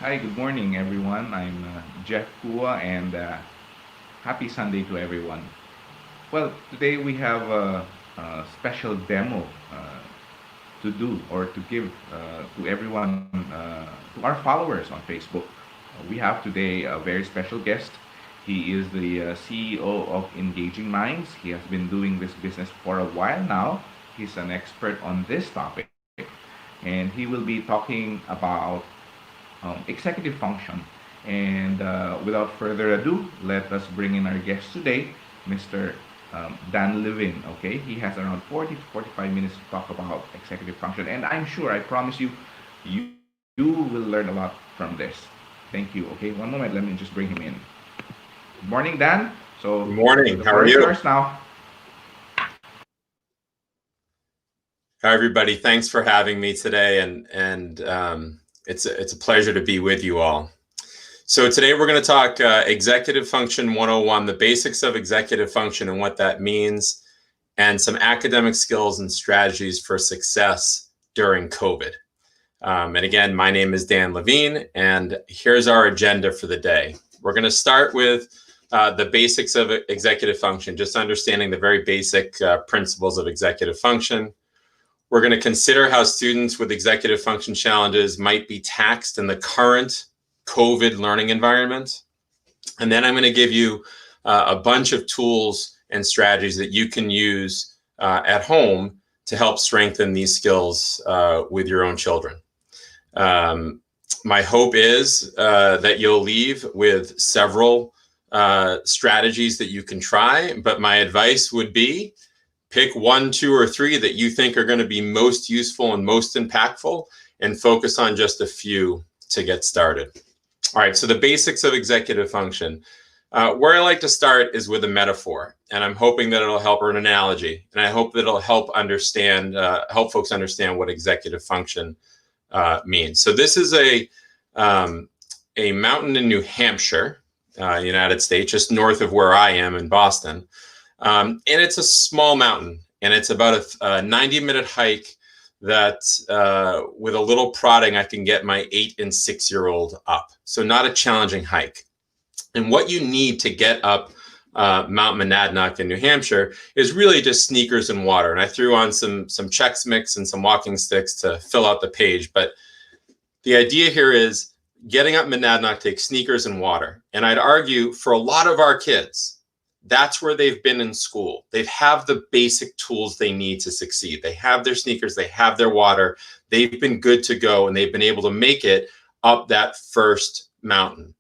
Hi, good morning, everyone. I'm Jeff Kua, and happy Sunday to everyone. Well, today we have a special demo to do or to give to everyone, to our followers on Facebook. We have today a very special guest. He is the CEO of Engaging Minds. He has been doing this business for a while now. He's an expert on this topic, and he will be talking about executive function. And without further ado, let us bring in our guest today, Mr. Dan Levine. Okay, he has around 40 to 45 minutes to talk about executive function, and I'm sure, I promise you, you will learn a lot from this. Thank you. Okay, one moment, let me just bring him in. Good morning, Dan. So Good the morning. How floor are is you? yours now. Hi, everybody. Thanks for having me today, and it's a pleasure to be with you all. So today we're going to talk executive function 101, the basics of executive function and what that means, and some academic skills and strategies for success during COVID. And again, my name is Dan Levine, and here's our agenda for the day. We're going to start with the basics of executive function, just understanding the very basic principles of executive function. We're going to consider how students with executive function challenges might be taxed in the current COVID learning environment. And then I'm going to give you a bunch of tools and strategies that you can use at home to help strengthen these skills with your own children. My hope is that you'll leave with several strategies that you can try, but my advice would be pick one, two, or three that you think are going to be most useful and most impactful, and focus on just a few to get started. All right, so the basics of executive function. Where I like to start is with a metaphor, and I'm hoping that it'll help, or an analogy, and I hope that it'll help folks understand what executive function means. So this is a mountain in New Hampshire, United States, just north of where I am in Boston. And it's a small mountain, and it's about a 90-minute hike that with a little prodding, I can get my 8 and 6-year-old up. So not a challenging hike. And what you need to get up Mount Monadnock in New Hampshire is really just sneakers and water. And I threw on some Chex Mix and some walking sticks to fill out the page. But the idea here is getting up Monadnock takes sneakers and water. And I'd argue for a lot of our kids, that's where they've been in school. They have the basic tools they need to succeed. They have their sneakers, they have their water, they've been good to go, and they've been able to make it up that first mountain.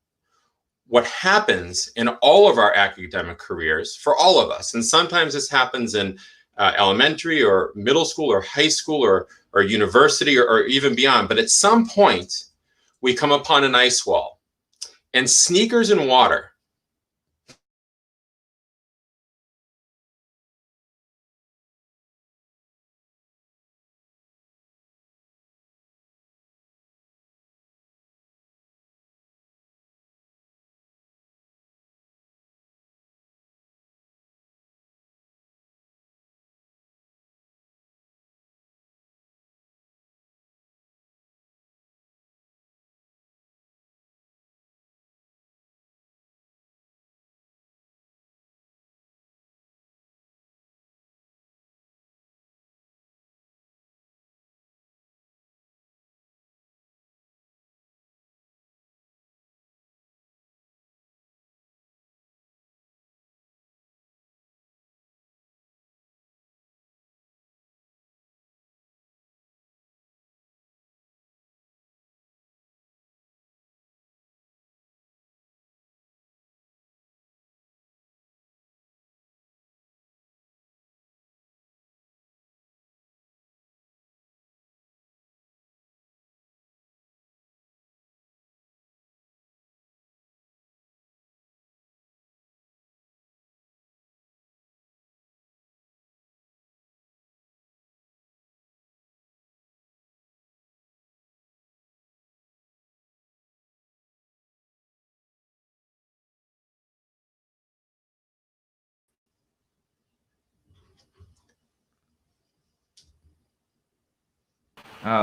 What happens in all of our academic careers, for all of us, and sometimes this happens in elementary or middle school or high school or university or even beyond, but at some point, we come upon an ice wall. And sneakers and water,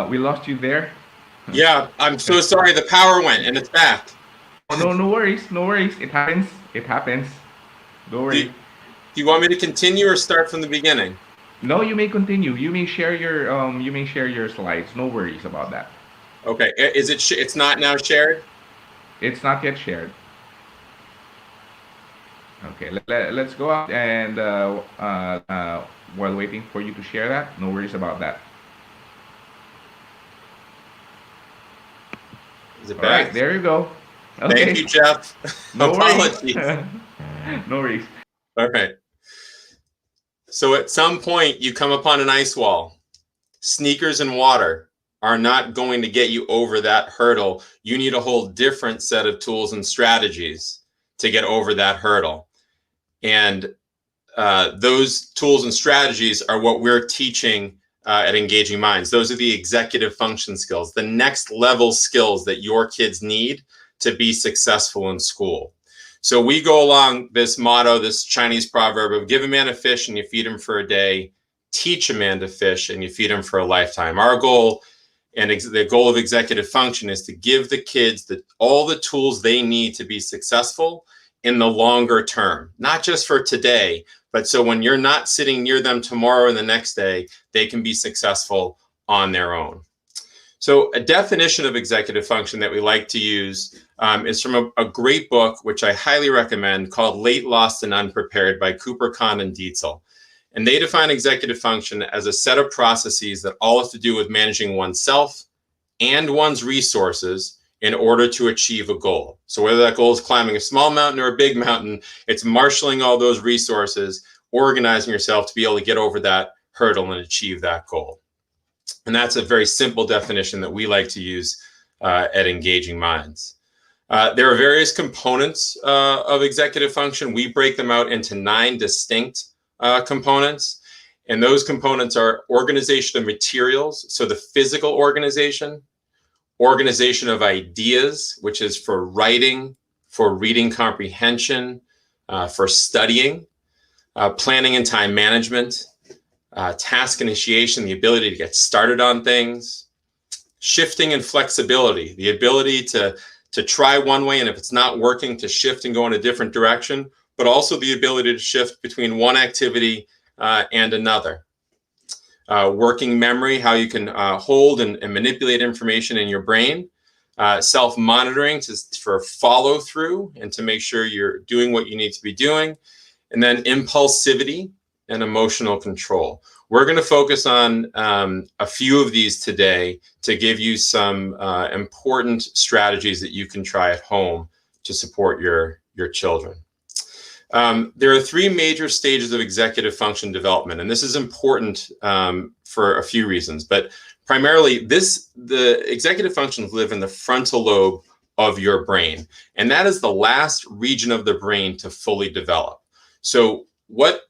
We lost you there. Yeah, I'm so sorry. The power went and it's back. Oh, no, no worries, no worries. It happens. It happens. Don't Do, worry. do you want me to continue or start from the beginning? No, you may continue. You may share your slides. No worries about that. Okay. Is it? It's not now shared. It's not yet shared. Okay, let's go out and while waiting for you to share that, no worries about that. Is it All right, back? there you go. Thank Okay, you, Jeff. no worries. Apologies. No worries. All right. So at some point, you come upon an ice wall. Sneakers and water are not going to get you over that hurdle. You need a whole different set of tools and strategies to get over that hurdle. And those tools and strategies are what we're teaching at Engaging Minds. Those are the executive function skills, the next level skills that your kids need to be successful in school. So we go along this motto, this Chinese proverb of give a man a fish and you feed him for a day, teach a man to fish and you feed him for a lifetime. Our goal and the goal of executive function is to give the kids all the tools they need to be successful in the longer term, not just for today, but so when you're not sitting near them tomorrow and the next day, they can be successful on their own. So a definition of executive function that we like to use is from a great book, which I highly recommend, called Late, Lost, and Unprepared by Cooper, Kahn, and Dietzel. And they define executive function as a set of processes that all have to do with managing oneself and one's resources in order to achieve a goal. So whether that goal is climbing a small mountain or a big mountain, it's marshaling all those resources, organizing yourself to be able to get over that hurdle and achieve that goal. And that's a very simple definition that we like to use at Engaging Minds. There are various components of executive function. We break them out into 9 distinct components. And those components are organization of materials, so the physical organization of ideas, which is for writing, for reading comprehension, for studying, planning and time management, task initiation, the ability to get started on things, shifting and flexibility, the ability to try one way, and if it's not working, to shift and go in a different direction, but also the ability to shift between one activity and another. Working memory, how you can hold and manipulate information in your brain. Self-monitoring for follow-through and to make sure you're doing what you need to be doing. And then impulsivity and emotional control. We're going to focus on a few of these today to give you some important strategies that you can try at home to support your children. There are 3 major stages of executive function development, and this is important for a few reasons, but primarily the executive functions live in the frontal lobe of your brain, and that is the last region of the brain to fully develop. So what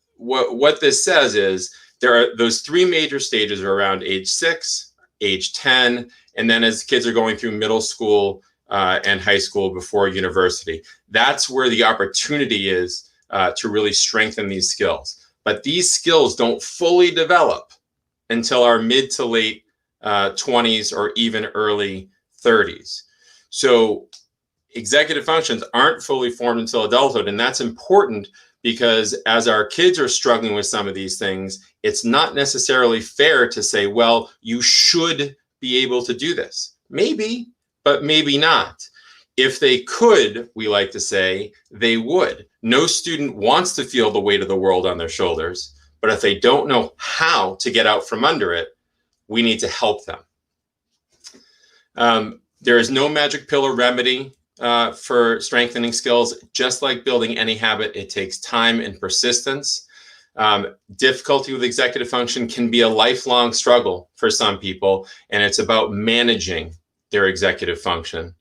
this says is there are those 3 major stages are around age 6, age 10, and then as kids are going through middle school and high school before university. That's where the opportunity is to really strengthen these skills. But these skills don't fully develop until our mid to late 20s or even early 30s. So executive functions aren't fully formed until adulthood, and that's important because as our kids are struggling with some of these things, it's not necessarily fair to say, well, you should be able to do this. Maybe, but maybe not. If they could, we like to say, they would. No student wants to feel the weight of the world on their shoulders, but if they don't know how to get out from under it, we need to help them. There is no magic pill or remedy for strengthening skills. Just like building any habit, it takes time and persistence. Difficulty with executive function can be a lifelong struggle for some people, and it's about managing their executive function.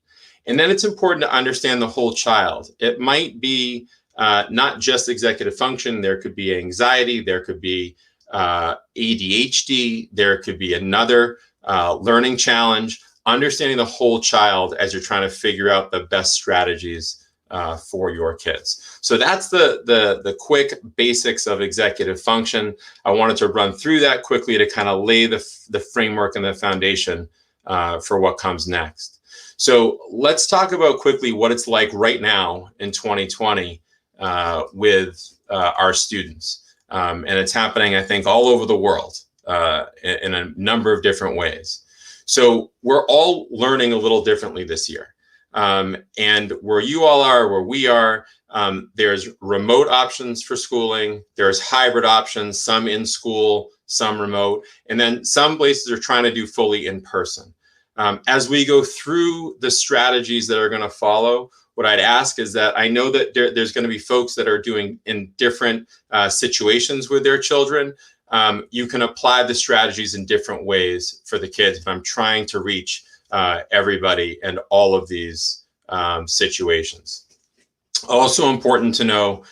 And then it's important to understand the whole child. It might be not just executive function. There could be anxiety. There could be ADHD. There could be another learning challenge. Understanding the whole child as you're trying to figure out the best strategies for your kids. So that's the quick basics of executive function. I wanted to run through that quickly to kind of lay the framework and the foundation for what comes next. So let's talk about quickly what it's like right now in 2020 with our students. And it's happening, I think, all over the world in a number of different ways. So we're all learning a little differently this year. And where you all are, where we are, there's remote options for schooling. There's hybrid options, some in school, some remote. And then some places are trying to do fully in person. As we go through the strategies that are going to follow, what I'd ask is that I know that there's going to be folks that are doing in different situations with their children. You can apply the strategies in different ways for the kids if I'm trying to reach everybody and all of these situations. Also important to know,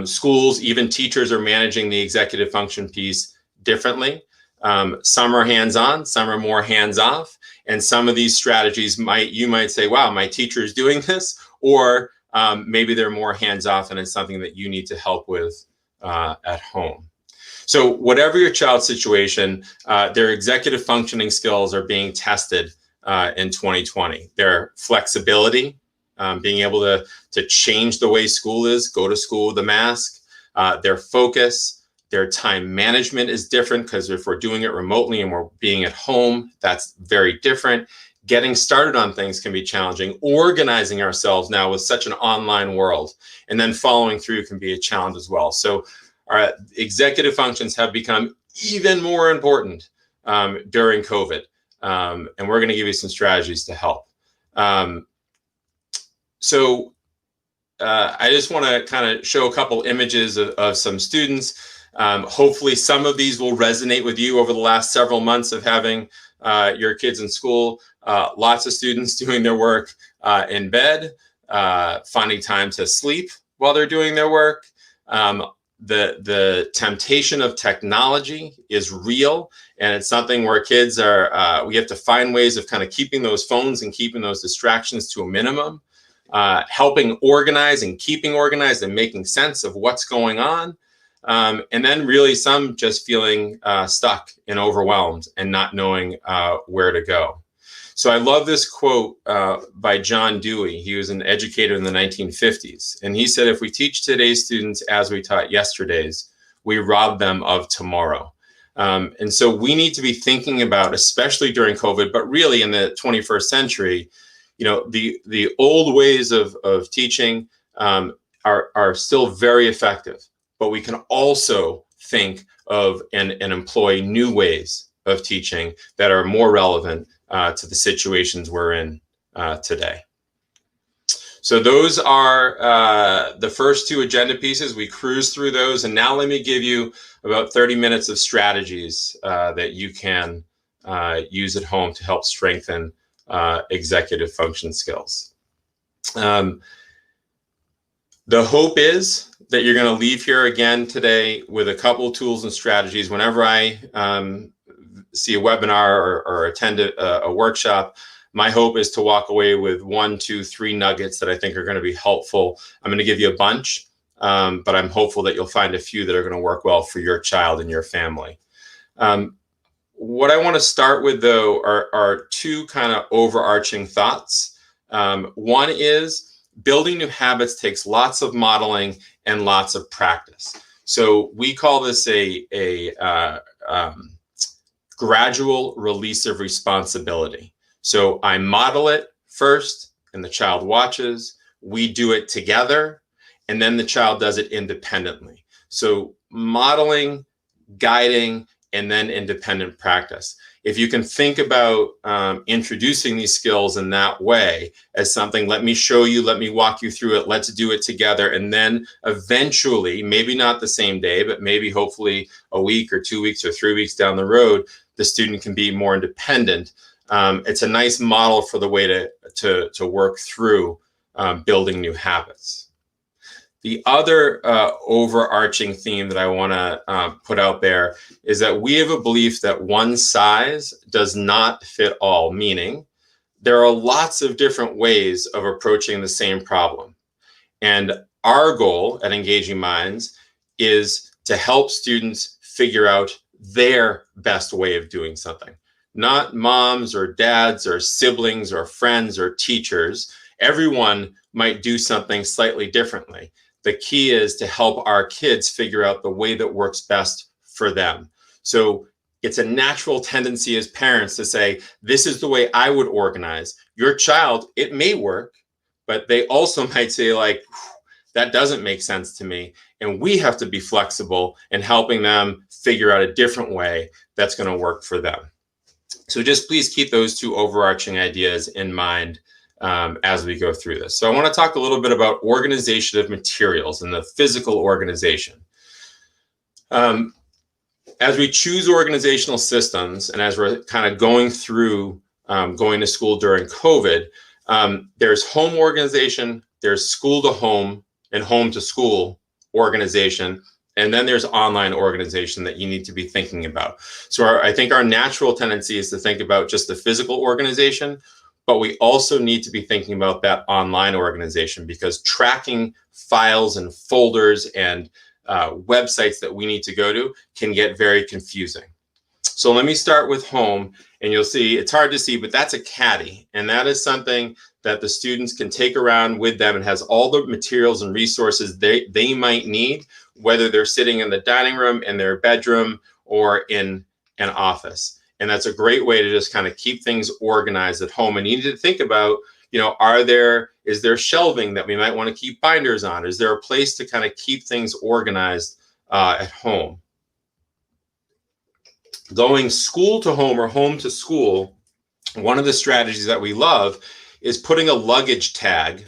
schools, even teachers, are managing the executive function piece differently. Some are hands-on, some are more hands-off, and some of these strategies you might say, wow, my teacher is doing this, or maybe they're more hands-off and it's something that you need to help with at home. So whatever your child's situation, their executive functioning skills are being tested in 2020. Their flexibility, being able to change the way school is, go to school with a mask, their focus, their time management is different because if we're doing it remotely and we're being at home, that's very different. Getting started on things can be challenging. Organizing ourselves now with such an online world and then following through can be a challenge as well. So our executive functions have become even more important during COVID. And we're going to give you some strategies to help. So I just want to kind of show a couple images of some students. Hopefully some of these will resonate with you over the last several months of having your kids in school. Lots of students doing their work in bed, finding time to sleep while they're doing their work. The temptation of technology is real, and it's something where kids are, we have to find ways of kind of keeping those phones and keeping those distractions to a minimum, helping organize and keeping organized and making sense of what's going on. And then really some just feeling stuck and overwhelmed and not knowing where to go. So I love this quote by John Dewey. He was an educator in the 1950s. And he said, if we teach today's students as we taught yesterday's, we rob them of tomorrow. And so we need to be thinking about, especially during COVID, but really in the 21st century, you know, the old ways of teaching are still very effective. But we can also think of and employ new ways of teaching that are more relevant to the situations we're in today. So those are the first two agenda pieces. We cruised through those, and now let me give you about 30 minutes of strategies that you can use at home to help strengthen executive function skills. The hope is that you're going to leave here again today with a couple of tools and strategies. Whenever I see a webinar or attend a workshop, my hope is to walk away with 1, 2, 3 nuggets that I think are going to be helpful. I'm going to give you a bunch, but I'm hopeful that you'll find a few that are going to work well for your child and your family. What I want to start with, though, are two kind of overarching thoughts. One is building new habits takes lots of modeling and lots of practice. So we call this a gradual release of responsibility. So I model it first and the child watches, we do it together, and then the child does it independently. So modeling, guiding, and then independent practice. If you can think about introducing these skills in that way as something, let me show you, let me walk you through it, let's do it together. And then eventually, maybe not the same day, but maybe hopefully a week or 2 weeks or 3 weeks down the road, the student can be more independent. It's a nice model for the way to work through building new habits. The other overarching theme that I want to put out there is that we have a belief that one size does not fit all, meaning there are lots of different ways of approaching the same problem. And our goal at Engaging Minds is to help students figure out their best way of doing something, not moms or dads or siblings or friends or teachers. Everyone might do something slightly differently. The key is to help our kids figure out the way that works best for them. So it's a natural tendency as parents to say, this is the way I would organize. Your child, it may work, but they also might say, like, that doesn't make sense to me. And we have to be flexible in helping them figure out a different way that's going to work for them. So just please keep those two overarching ideas in mind as we go through this. So I want to talk a little bit about organization of materials and the physical organization. As we choose organizational systems, and as we're kind of going through going to school during COVID, there's home organization, there's school to home and home to school organization, and then there's online organization that you need to be thinking about. So I think our natural tendency is to think about just the physical organization, but we also need to be thinking about that online organization, because tracking files and folders and websites that we need to go to can get very confusing. So let me start with home, and you'll see, it's hard to see, but that's a caddy. And that is something that the students can take around with them and has all the materials and resources they might need, whether they're sitting in the dining room, in their bedroom, or in an office. And that's a great way to just kind of keep things organized at home. And you need to think about, you know, is there shelving that we might want to keep binders on? Is there a place to kind of keep things organized at home? Going school to home or home to school, one of the strategies that we love is putting a luggage tag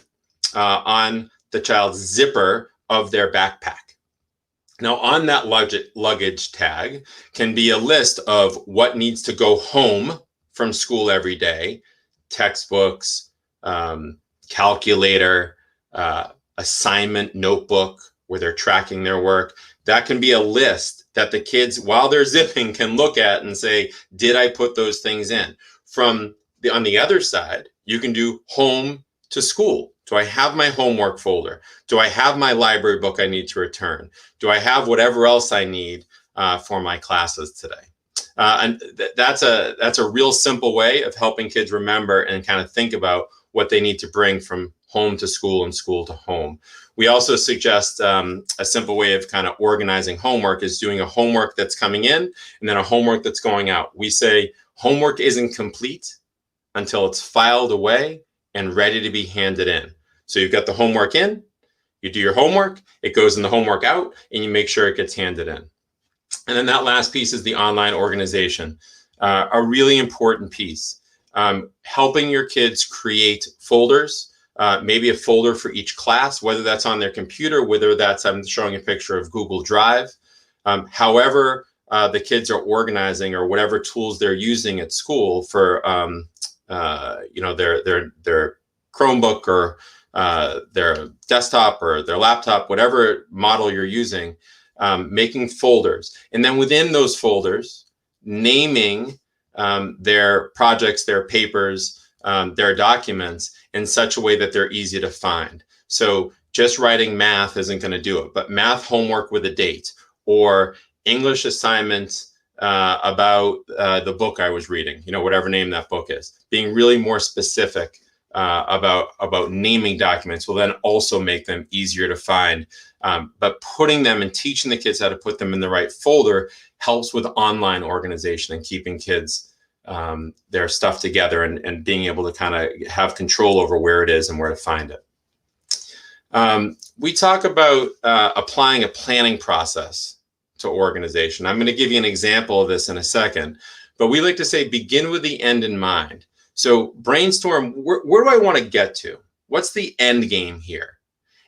on the child's zipper of their backpack. Now, on that luggage tag can be a list of what needs to go home from school every day: textbooks, calculator, assignment notebook where they're tracking their work. That can be a list that the kids, while they're zipping, can look at and say, did I put those things in? On the other side, you can do home to school. Do I have my homework folder? Do I have my library book I need to return? Do I have whatever else I need for my classes today? And that's a real simple way of helping kids remember and kind of think about what they need to bring from home to school and school to home. We also suggest a simple way of kind of organizing homework is doing a homework that's coming in and then a homework that's going out. We say homework isn't complete until it's filed away and ready to be handed in. So you've got the homework in, you do your homework, it goes in the homework out, and you make sure it gets handed in. And then that last piece is the online organization, a really important piece. Helping your kids create folders, maybe a folder for each class, whether that's on their computer, whether that's, I'm showing a picture of Google Drive. However, the kids are organizing, or whatever tools they're using at school for, their Chromebook or their desktop or their laptop, whatever model you're using, making folders. And then within those folders, naming their projects, their papers, their documents in such a way that they're easy to find. So just writing math isn't going to do it, but math homework with a date, or English assignment about the book I was reading, whatever name that book is. Being really more specific about naming documents will then also make them easier to find. But putting them and teaching the kids how to put them in the right folder helps with online organization and keeping kids their stuff together and being able to kind of have control over where it is and where to find it. We talk about applying a planning process to organization. I'm going to give you an example of this in a second, but we like to say begin with the end in mind. So brainstorm, where do I want to get to? What's the end game here?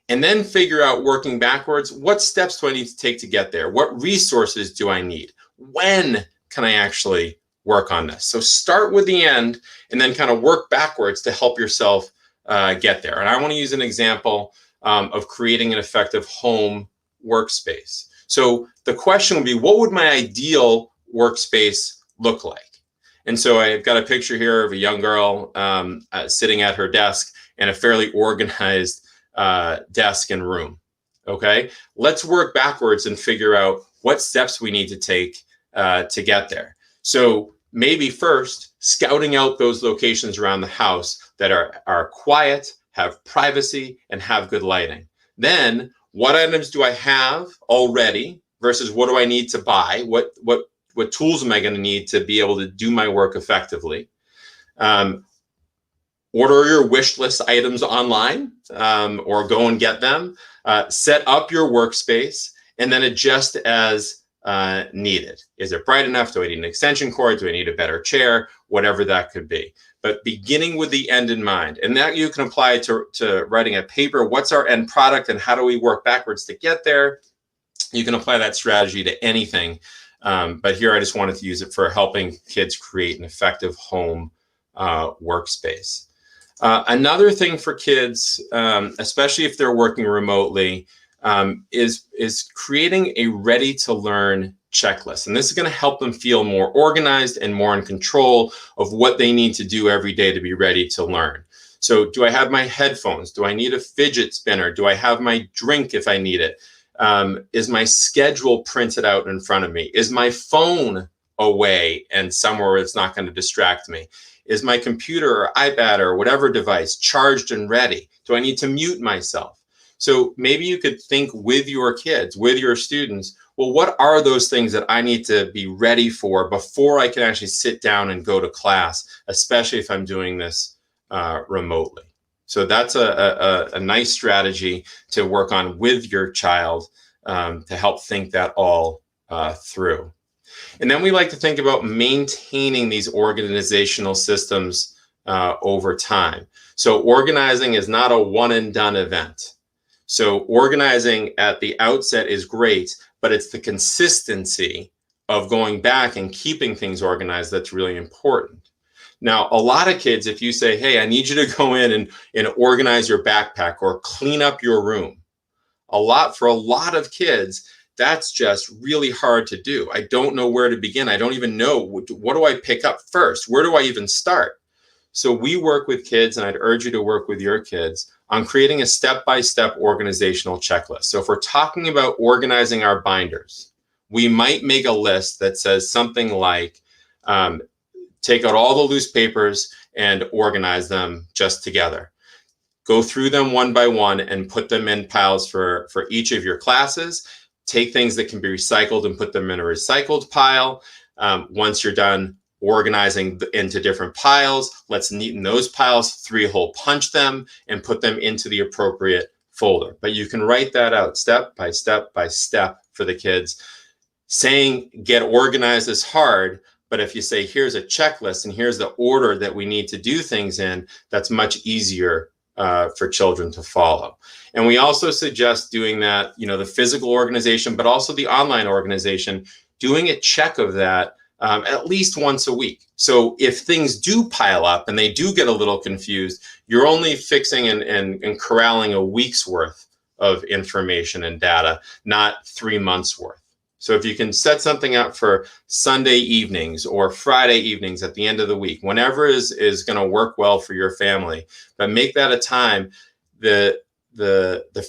And then figure out, working backwards, what steps do I need to take to get there? What resources do I need? When can I actually work on this? So start with the end and then kind of work backwards to help yourself get there. And I want to use an example of creating an effective home workspace. So the question would be, what would my ideal workspace look like? And so I've got a picture here of a young girl sitting at her desk in a fairly organized desk and room. Okay, let's work backwards and figure out what steps we need to take to get there. So maybe first scouting out those locations around the house that are quiet, have privacy, and have good lighting. Then what items do I have already versus what do I need to buy? What tools am I going to need to be able to do my work effectively? Order your wish list items online, or go and get them. Set up your workspace and then adjust as needed. Is it bright enough? Do I need an extension cord? Do I need a better chair? Whatever that could be. But beginning with the end in mind, and that you can apply to writing a paper. What's our end product and how do we work backwards to get there? You can apply that strategy to anything. But here I just wanted to use it for helping kids create an effective home workspace. Another thing for kids, especially if they're working remotely, is creating a ready to learn checklist. And this is going to help them feel more organized and more in control of what they need to do every day to be ready to learn. So do I have my headphones? Do I need a fidget spinner? Do I have my drink if I need it? Is my schedule printed out in front of me? Is my phone away and somewhere where it's not going to distract me? Is my computer or iPad or whatever device charged and ready? Do I need to mute myself? So maybe you could think with your kids, with your students, well, what are those things that I need to be ready for before I can actually sit down and go to class, especially if I'm doing this remotely? So that's a nice strategy to work on with your child to help think that all through. And then we like to think about maintaining these organizational systems over time. So organizing is not a one and done event. So organizing at the outset is great, but it's the consistency of going back and keeping things organized that's really important. Now, a lot of kids, if you say, hey, I need you to go in and organize your backpack or clean up your room, for a lot of kids, that's just really hard to do. I don't know where to begin. I don't even know, what do I pick up first? Where do I even start? So we work with kids, and I'd urge you to work with your kids on creating a step-by-step organizational checklist. So if we're talking about organizing our binders, we might make a list that says something like, take out all the loose papers and organize them just together. Go through them one by one and put them in piles for each of your classes. Take things that can be recycled and put them in a recycled pile. Once you're done organizing into different piles, let's neaten those piles, 3-hole punch them, and put them into the appropriate folder. But you can write that out step by step by step for the kids. Saying get organized is hard, but if you say here's a checklist and here's the order that we need to do things in, that's much easier for children to follow. And we also suggest doing that, the physical organization, but also the online organization, doing a check of that at least once a week. So if things do pile up and they do get a little confused, you're only fixing and corralling a week's worth of information and data, not 3 months worth. So if you can set something up for Sunday evenings or Friday evenings at the end of the week, whenever is going to work well for your family, but make that a time. The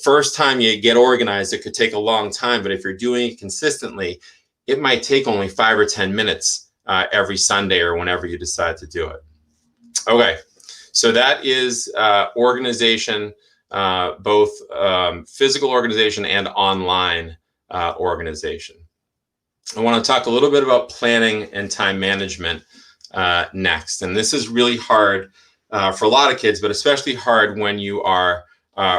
first time you get organized, it could take a long time, but if you're doing it consistently, it might take only 5 or 10 minutes every Sunday or whenever you decide to do it. Okay, so that is organization, both physical organization and online organization. I want to talk a little bit about planning and time management next. And this is really hard for a lot of kids, but especially hard when you are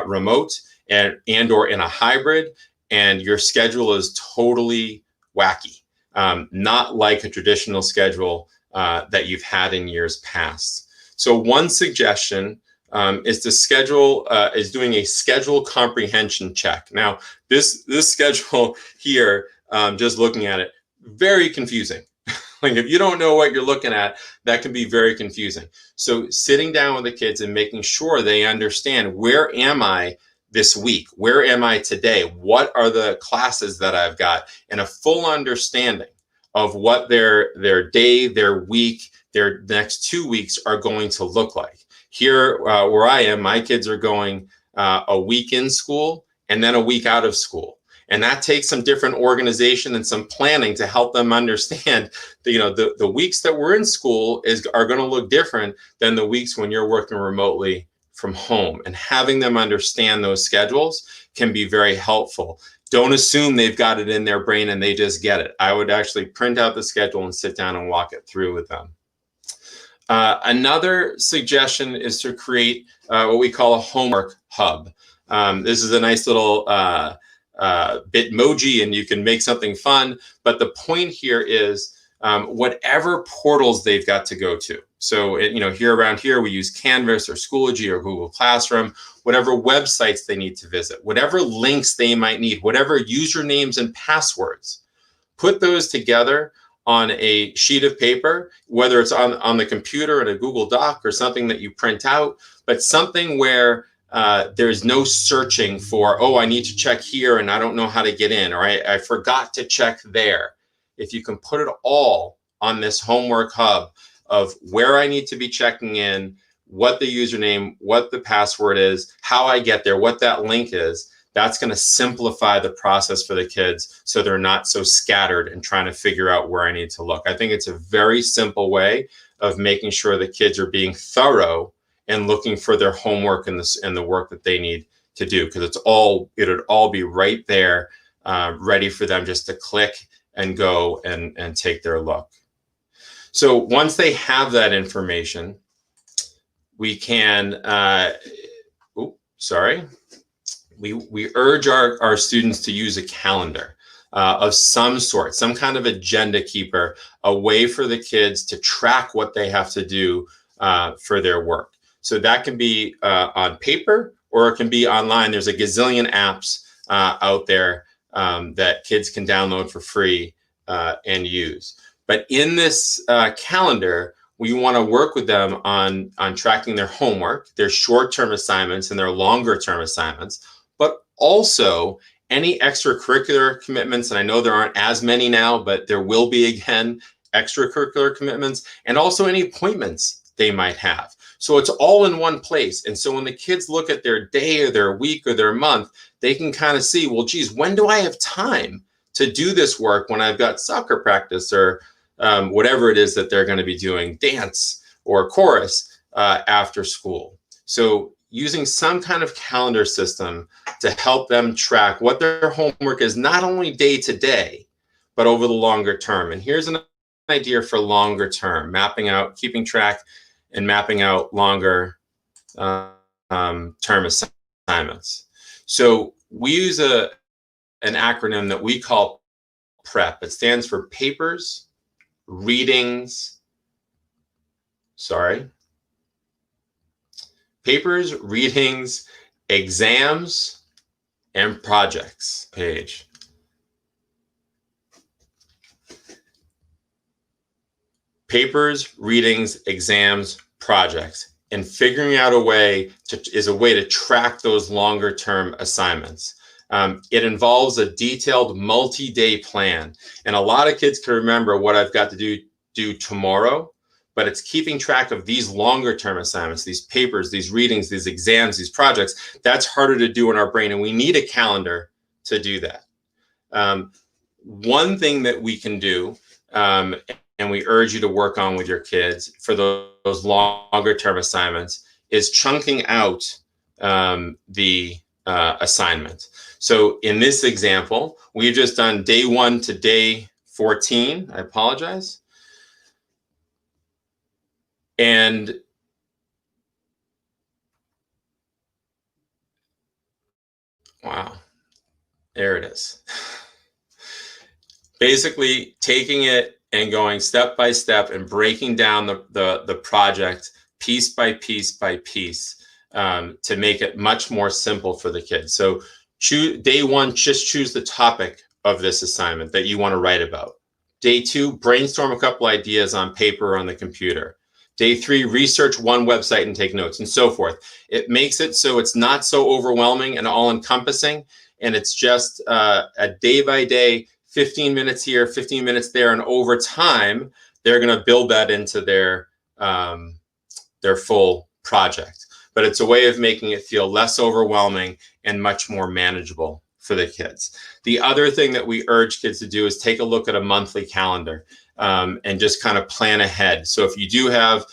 remote and or in a hybrid and your schedule is totally wacky, not like a traditional schedule that you've had in years past. So one suggestion is doing a schedule comprehension check. Now, this schedule here, just looking at it, very confusing. Like if you don't know what you're looking at, that can be very confusing. So sitting down with the kids and making sure they understand, where am I this week? Where am I today? What are the classes that I've got? And a full understanding of what their day, their week, their next 2 weeks are going to look like. Here where I am, my kids are going a week in school and then a week out of school. And that takes some different organization and some planning to help them understand that, the weeks that we're in school are going to look different than the weeks when you're working remotely from home. And having them understand those schedules can be very helpful. Don't assume they've got it in their brain and they just get it. I would actually print out the schedule and sit down and walk it through with them. Another suggestion is to create what we call a homework hub. This is a nice little Bitmoji, and you can make something fun. But the point here is whatever portals they've got to go to. So, here around here, we use Canvas or Schoology or Google Classroom, whatever websites they need to visit, whatever links they might need, whatever usernames and passwords, put those together on a sheet of paper, whether it's on the computer in a Google Doc or something that you print out, but something where there's no searching for, I need to check here and I don't know how to get in, or I forgot to check there. If you can put it all on this homework hub of where I need to be checking in, what the username, what the password is, how I get there, what that link is, that's going to simplify the process for the kids so they're not so scattered and trying to figure out where I need to look. I think it's a very simple way of making sure the kids are being thorough and looking for their homework and the work that they need to do, because it'd all be right there, ready for them just to click and go and take their look. So once they have that information, we can, we urge our students to use a calendar of some sort, some kind of agenda keeper, a way for the kids to track what they have to do for their work. So that can be on paper or it can be online. There's a gazillion apps out there that kids can download for free and use. But in this calendar, we want to work with them on tracking their homework, their short-term assignments and their longer-term assignments, but also any extracurricular commitments. And I know there aren't as many now, but there will be, again, extracurricular commitments, and also any appointments they might have. So it's all in one place. And so when the kids look at their day or their week or their month, they can kind of see, well, geez, when do I have time to do this work when I've got soccer practice or whatever it is that they're going to be doing, dance or chorus after school. So using some kind of calendar system to help them track what their homework is, not only day to day, but over the longer term. And here's an idea for longer term, keeping track and mapping out longer term assignments. So we use an acronym that we call PREP. It stands for papers, readings, exams, and projects page. Papers, readings, exams, projects, and figuring out a way to track those longer term assignments. It involves a detailed multi-day plan, and a lot of kids can remember what I've got to do tomorrow, but it's keeping track of these longer term assignments, these papers, these readings, these exams, these projects. That's harder to do in our brain, and we need a calendar to do that. One thing that we can do, and we urge you to work on with your kids for those longer term assignments, is chunking out the assignment. So in this example, we've just done day 1 to day 14. I apologize. And wow, there it is. Basically taking it and going step by step and breaking down the project piece by piece by piece to make it much more simple for the kids. So day 1, just choose the topic of this assignment that you want to write about. Day 2, brainstorm a couple ideas on paper or on the computer. Day 3, research one website and take notes, and so forth. It makes it so it's not so overwhelming and all-encompassing, and it's just a day-by-day, 15 minutes here, 15 minutes there, and over time, they're going to build that into their full project. But it's a way of making it feel less overwhelming and much more manageable for the kids. The other thing that we urge kids to do is take a look at a monthly calendar and just kind of plan ahead. So if you do have,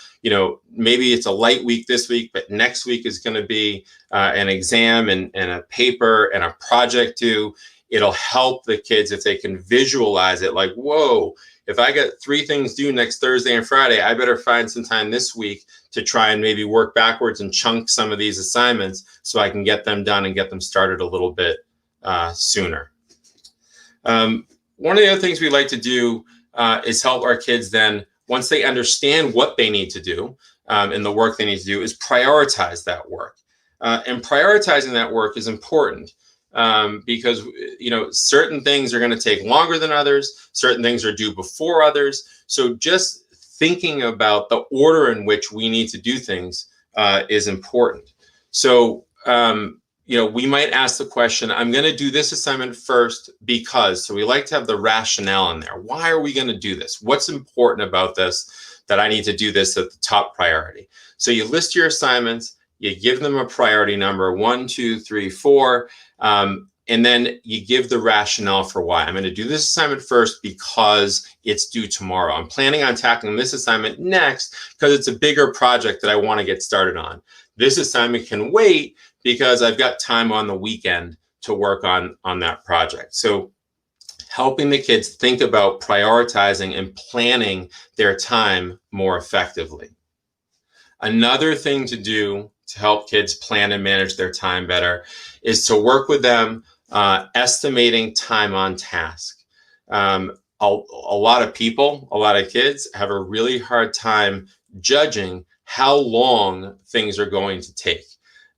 maybe it's a light week this week, but next week is going to be an exam and a paper and a project due. It'll help the kids if they can visualize it like, whoa, if I got 3 things due next Thursday and Friday, I better find some time this week to try and maybe work backwards and chunk some of these assignments so I can get them done and get them started a little bit sooner. One of the other things we like to do is help our kids then, once they understand what they need to do and the work they need to do, is prioritize that work. And prioritizing that work is important because, certain things are going to take longer than others. Certain things are due before others. So just thinking about the order in which we need to do things is important. So, we might ask the question, I'm going to do this assignment first because, so we like to have the rationale in there. Why are we going to do this? What's important about this that I need to do this at the top priority? So you list your assignments, you give them a priority number, 1, 2, 3, 4, and then you give the rationale for why. I'm going to do this assignment first because it's due tomorrow. I'm planning on tackling this assignment next because it's a bigger project that I want to get started on. This assignment can wait because I've got time on the weekend to work on that project. So helping the kids think about prioritizing and planning their time more effectively. Another thing to do to help kids plan and manage their time better is to work with them estimating time on task. A lot of people, a lot of kids have a really hard time judging how long things are going to take.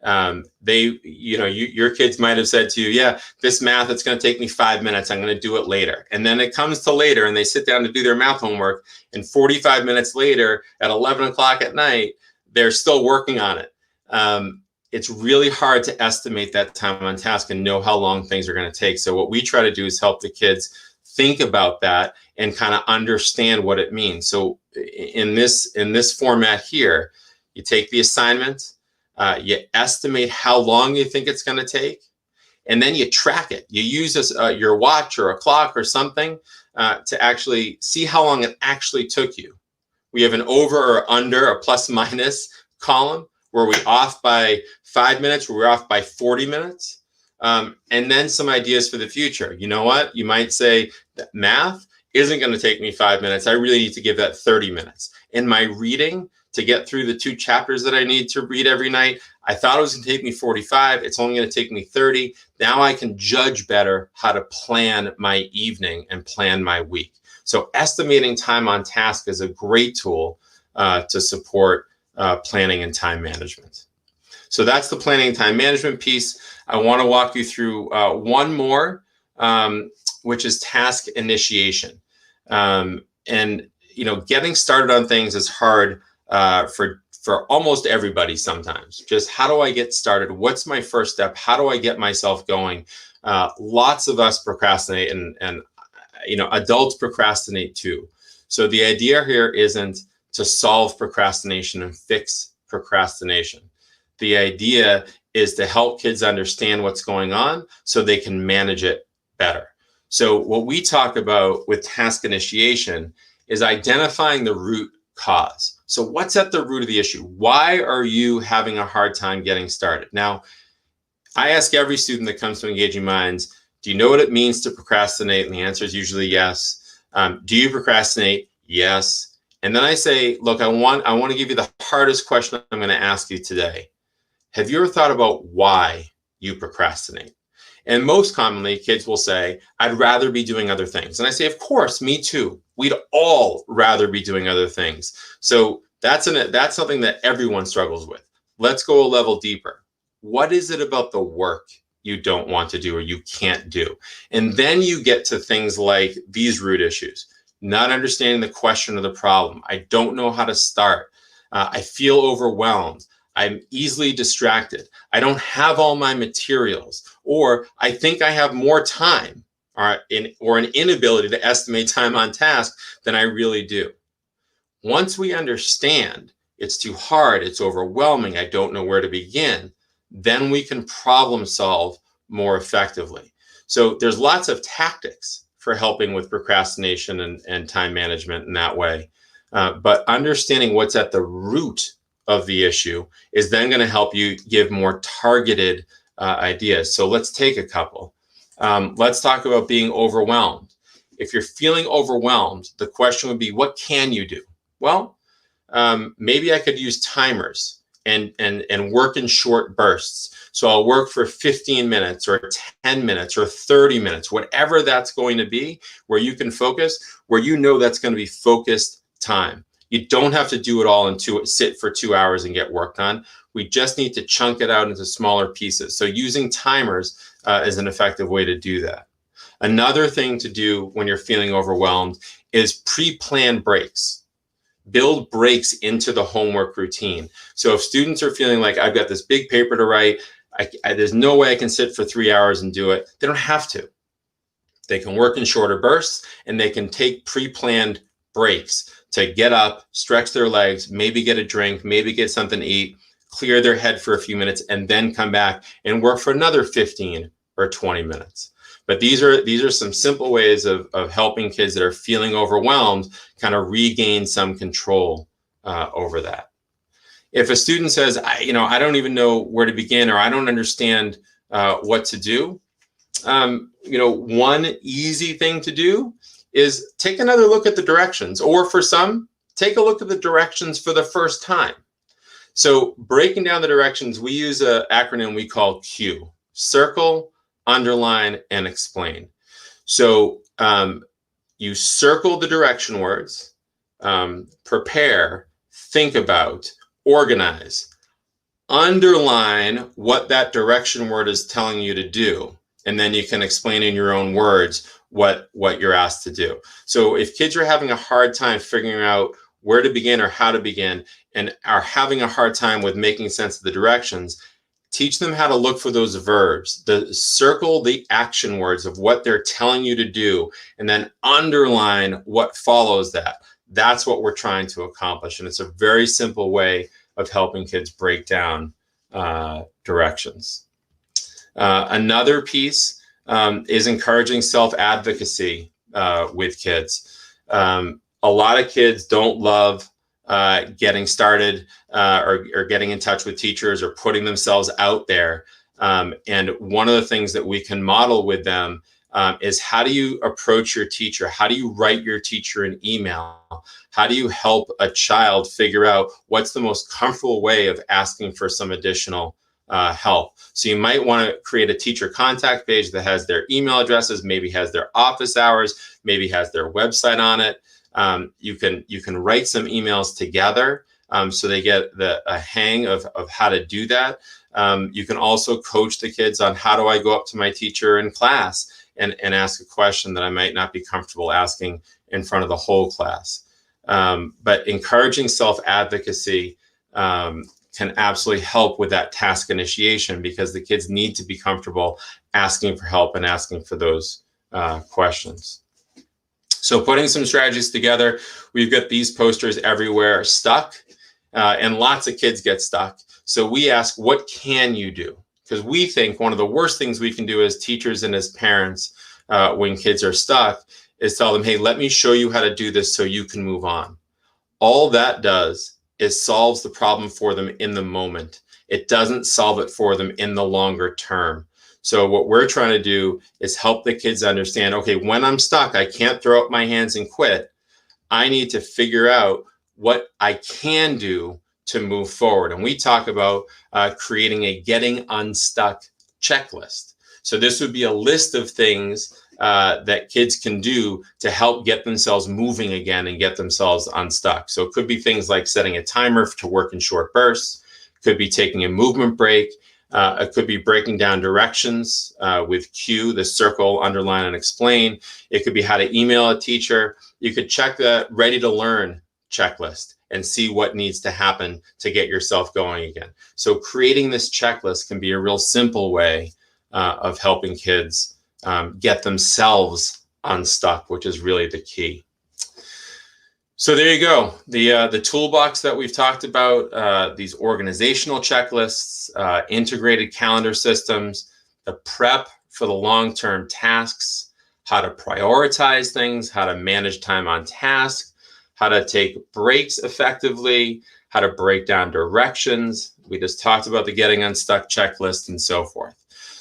Your kids might have said to you, yeah, this math, it's going to take me 5 minutes. I'm going to do it later. And then it comes to later and they sit down to do their math homework. And 45 minutes later at 11 o'clock at night, they're still working on it. It's really hard to estimate that time on task and know how long things are going to take. So what we try to do is help the kids think about that and kind of understand what it means. So in this format here, you take the assignment, you estimate how long you think it's going to take, and then you track it. You use your watch or a clock or something to actually see how long it actually took you. We have an over or under, a plus minus column. Were we off by 5 minutes? Were we off by 40 minutes? And then some ideas for the future. You know what? You might say that math isn't going to take me 5 minutes. I really need to give that 30 minutes. In my reading, to get through the 2 chapters that I need to read every night, I thought it was going to take me 45. It's only going to take me 30. Now I can judge better how to plan my evening and plan my week. So estimating time on task is a great tool to support planning and time management. So that's the planning and time management piece. I want to walk you through one more, which is task initiation. And getting started on things is hard for almost everybody sometimes. Just how do I get started? What's my first step? How do I get myself going? Lots of us procrastinate, and adults procrastinate too. So the idea here isn't to solve procrastination and fix procrastination. The idea is to help kids understand what's going on so they can manage it better. So what we talk about with task initiation is identifying the root cause. So what's at the root of the issue? Why are you having a hard time getting started? Now, I ask every student that comes to Engaging Minds, do you know what it means to procrastinate? And the answer is usually yes. Do you procrastinate? Yes. And then I say, look, I want to give you the hardest question I'm going to ask you today. Have you ever thought about why you procrastinate? And most commonly, kids will say, I'd rather be doing other things. And I say, of course, me too. We'd all rather be doing other things. So that's something that everyone struggles with. Let's go a level deeper. What is it about the work you don't want to do or you can't do? And then you get to things like these root issues. Not understanding the question of the problem. I don't know how to start. I feel overwhelmed. I'm easily distracted. I don't have all my materials, or I think I have more time, or an inability to estimate time on task than I really do. Once we understand it's too hard, it's overwhelming, I don't know where to begin, then we can problem solve more effectively. So there's lots of tactics for helping with procrastination and time management in that way. But understanding what's at the root of the issue is then going to help you give more targeted ideas. So let's take a couple. Let's talk about being overwhelmed. If you're feeling overwhelmed, the question would be, what can you do? Well, maybe I could use timers and work in short bursts. So I'll work for 15 minutes or 10 minutes or 30 minutes, whatever that's going to be, where you can focus, where you know that's going to be focused time. You don't have to do it all and sit for 2 hours and get work done. We just need to chunk it out into smaller pieces. So using timers is an effective way to do that. Another thing to do when you're feeling overwhelmed is pre-plan breaks. Build breaks into the homework routine. So if students are feeling like, I've got this big paper to write, there's no way I can sit for 3 hours and do it, they don't have to. They can work in shorter bursts, and they can take pre-planned breaks to get up, stretch their legs, maybe get a drink, maybe get something to eat, clear their head for a few minutes, and then come back and work for another 15 or 20 minutes. But these are some simple ways of helping kids that are feeling overwhelmed kind of regain some control over that. If a student says, I don't even know where to begin, or I don't understand what to do, one easy thing to do is take another look at the directions, or for some, take a look at the directions for the first time. So breaking down the directions, we use an acronym we call CUE: circle, underline, and explain. So you circle the direction words, prepare, think about, organize, underline what that direction word is telling you to do, and then you can explain in your own words what you're asked to do. So if kids are having a hard time figuring out where to begin or how to begin, and are having a hard time with making sense of the directions, teach them how to look for those verbs, circle the action words of what they're telling you to do, and then underline what follows that. That's what we're trying to accomplish. And it's a very simple way of helping kids break down directions. Another piece is encouraging self-advocacy with kids. A lot of kids don't love getting started or getting in touch with teachers or putting themselves out there. And one of the things that we can model with them is, how do you approach your teacher? How do you write your teacher an email? How do you help a child figure out what's the most comfortable way of asking for some additional help? So you might want to create a teacher contact page that has their email addresses, maybe has their office hours, maybe has their website on it. You can write some emails together so they get a hang of how to do that. You can also coach the kids on, how do I go up to my teacher in class and ask a question that I might not be comfortable asking in front of the whole class. But encouraging self-advocacy can absolutely help with that task initiation, because the kids need to be comfortable asking for help and asking for those questions. So putting some strategies together, we've got these posters everywhere stuck, and lots of kids get stuck. So we ask, what can you do? Because we think one of the worst things we can do as teachers and as parents when kids are stuck is tell them, hey, let me show you how to do this so you can move on. All that does is solves the problem for them in the moment. It doesn't solve it for them in the longer term. So what we're trying to do is help the kids understand, okay, when I'm stuck, I can't throw up my hands and quit. I need to figure out what I can do to move forward. And we talk about creating a getting unstuck checklist. So this would be a list of things that kids can do to help get themselves moving again and get themselves unstuck. So it could be things like setting a timer to work in short bursts. It could be taking a movement break. It could be breaking down directions with CUE, the circle, underline, and explain. It could be how to email a teacher. You could check the ready to learn checklist and see what needs to happen to get yourself going again. So creating this checklist can be a real simple way of helping kids get themselves unstuck, which is really the key. So there you go. The toolbox that we've talked about, these organizational checklists, integrated calendar systems, the prep for the long-term tasks, how to prioritize things, how to manage time on task, how to take breaks effectively, how to break down directions. We just talked about the getting unstuck checklist and so forth.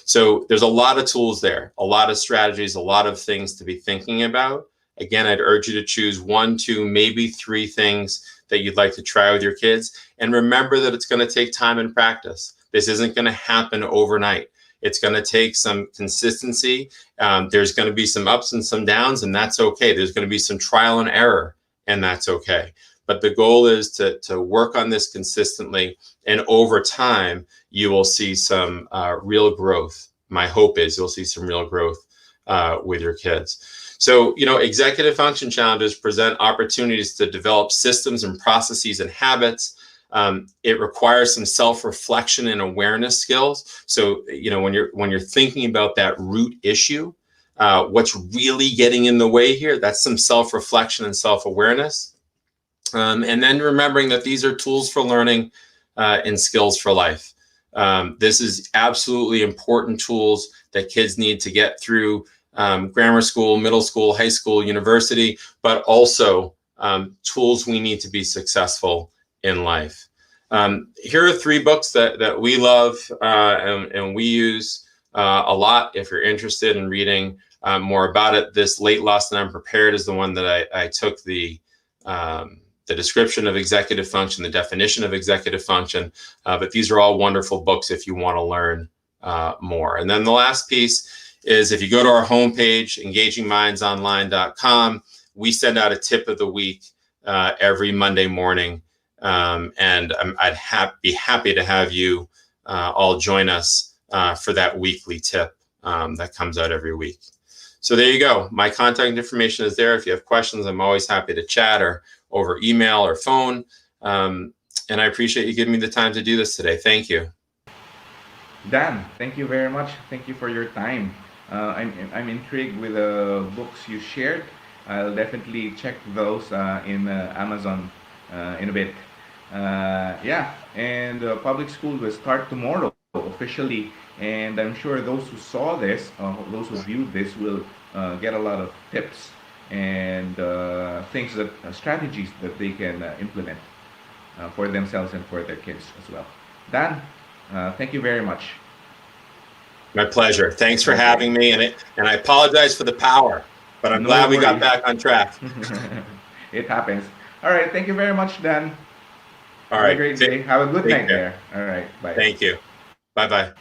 So there's a lot of tools there, a lot of strategies, a lot of things to be thinking about. Again, I'd urge you to choose 1, 2, maybe 3 things that you'd like to try with your kids. And remember that it's going to take time and practice. This isn't going to happen overnight. It's going to take some consistency. There's going to be some ups and some downs, and that's okay. There's going to be some trial and error, and that's okay. But the goal is to work on this consistently, and over time, you will see some real growth. My hope is you'll see some real growth with your kids. So, executive function challenges present opportunities to develop systems and processes and habits. It requires some self-reflection and awareness skills. So, when you're thinking about that root issue, what's really getting in the way here, that's some self-reflection and self-awareness. And then remembering that these are tools for learning and skills for life. This is absolutely important tools that kids need to get through grammar school, middle school, high school, university, but also tools we need to be successful in life. Here are 3 books that we love and we use a lot. If you're interested in reading more about it, this Late, Lost, and Unprepared is the one that I took the description of executive function, the definition of executive function, but these are all wonderful books if you want to learn more. And then the last piece is if you go to our homepage, engagingmindsonline.com, we send out a tip of the week every Monday morning. And I'd be happy to have you all join us for that weekly tip that comes out every week. So there you go. My contact information is there. If you have questions, I'm always happy to chat or over email or phone. And I appreciate you giving me the time to do this today. Thank you. Dan, thank you very much. Thank you for your time. I'm intrigued with the books you shared. I'll definitely check those in Amazon in a bit. Yeah, and public school will start tomorrow officially, and I'm sure those who saw this, those who viewed this, will get a lot of tips and things that strategies that they can implement for themselves and for their kids as well. Dan, thank you very much. My pleasure. Thanks for having me, and I apologize for the power, but I'm glad we got back on track. It happens. All right. Thank you very much, Dan. All right. Have a great day. Have a good night there. All right. Bye. Thank you. Bye-bye.